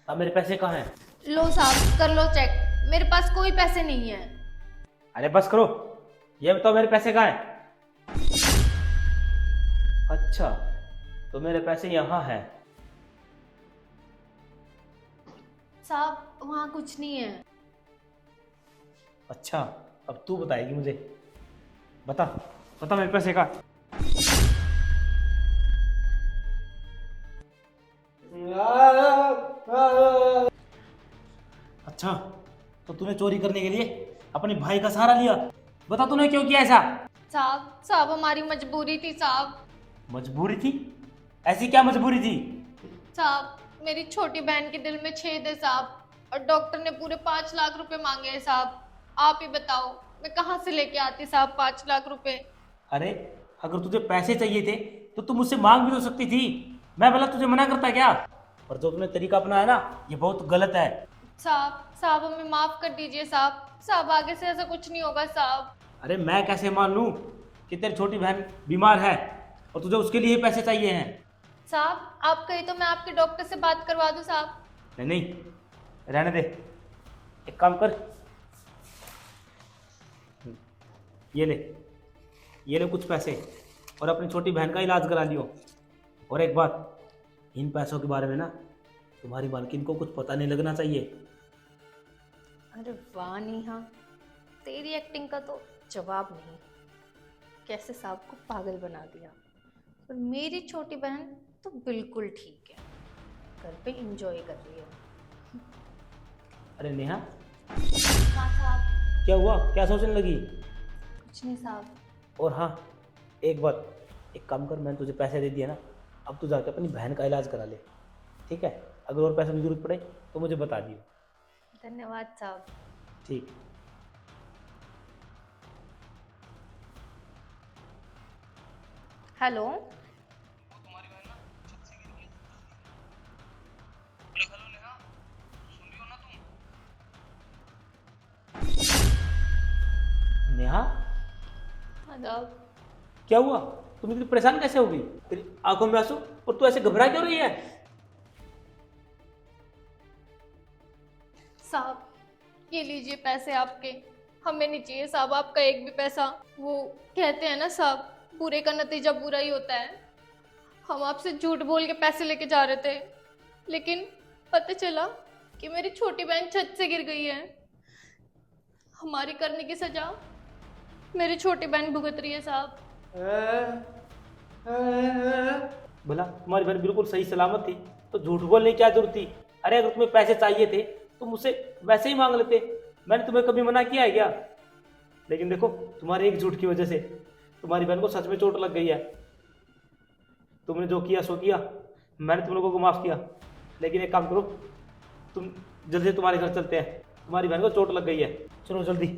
अब मेरे पैसे कहाँ हैं? लो साहब, कर लो चेक। मेरे पास कोई पैसे नहीं है। अरे बस करो, ये बताओ मेरे पैसे कहाँ हैं? अच्छा, तो मेरे पैसे यहाँ हैं। साहब वहाँ कुछ नहीं है। अच्छा, अब तू बताएगी मुझे। बता, बता मेरे पैसे कहाँ हैं? अच्छा, तो तूने चोरी करने के लिए अपने भाई का सहारा लिया। बता तूने क्यों किया ऐसा? साहब साहब हमारी मजबूरी थी साहब। मजबूरी थी? ऐसी क्या मजबूरी थी? साहब मेरी छोटी बहन के दिल में छेद है साहब, और डॉक्टर ने पूरे 5 लाख रुपए मांगे हैं साहब। आप ही बताओ मैं कहाँ से लेके आती साहब 5 लाख रुपए। अरे, अगर तुझे पैसे चाहिए थे तो तू मुझसे मांग भी तो सकती थी। मैं भला तुझे मना करता क्या? और जो तूने तरीका अपनाया ना, ये बहुत गलत है। साहब साहब हमें माफ कर दीजिए साहब। साहब आगे से ऐसा कुछ नहीं होगा साहब। अरे मैं कैसे मान लूं कि तेरी छोटी बहन बीमार है और तुझे उसके लिए ही पैसे चाहिए हैं? साहब आप कही तो मैं आपके डॉक्टर से बात करवा दूं साहब। नहीं नहीं, रहने दे। एक काम कर, ये ले, ये ले कुछ पैसे, और अपनी छोटी बहन का इलाज करा लियो। और एक बात, इन पैसों के बारे में ना तुम्हारी मालकिन को कुछ पता नहीं लगना चाहिए। अरे वाह नेहा, तेरी एक्टिंग का तो जवाब नहीं। कैसे साहब को पागल बना दिया। और मेरी छोटी बहन तो बिल्कुल ठीक है, घर पे एंजॉय कर रही है। अरे नेहा, हाँ साहब। क्या हुआ? क्या सोचने लगी? कुछ नहीं साहब। और हाँ, एक बात, एक काम कर, मैंने तुझे पैसे दे दिए ना, अब तू जाकर अपनी बहन का इलाज करा ले, ठीक है? अगर और पैसों की जरूरत पड़े तो मुझे बता दियो। धन्यवाद साहब। ठीक। हेलो। नेहा, आदाब। क्या हुआ? तुम इतनी परेशान कैसे हो गई? तेरी आंखों में आंसू, और तू ऐसे घबरा क्यों रही है? साहब ये लीजिए पैसे आपके। हमें नहीं चाहिए साहब आपका एक भी पैसा। वो कहते हैं ना साहब, बुरे का नतीजा बुरा ही होता है। हम आपसे झूठ बोल के पैसे लेके जा रहे थे, लेकिन पता चला कि मेरी छोटी बहन छत से गिर गई है। हमारी करने की सजा मेरी छोटी बहन भुगत रही है साहब। भला तुम्हारी बहन बिल्कुल सही सलामत थी तो झूठ बोलने की क्या जरूरत थी? अरे अगर तुम्हें पैसे चाहिए थे तो मुझसे वैसे ही मांग लेते। मैंने तुम्हें कभी मना किया है क्या? लेकिन देखो, तुम्हारे एक झूठ की वजह से तुम्हारी बहन को सच में चोट लग गई है। तुमने जो किया सो किया, मैंने तुम लोगों को माफ किया। लेकिन एक काम करो, तुम जल्दी से तुम्हारे घर चलते हैं, तुम्हारी बहन को चोट लग गई है। चलो जल्दी।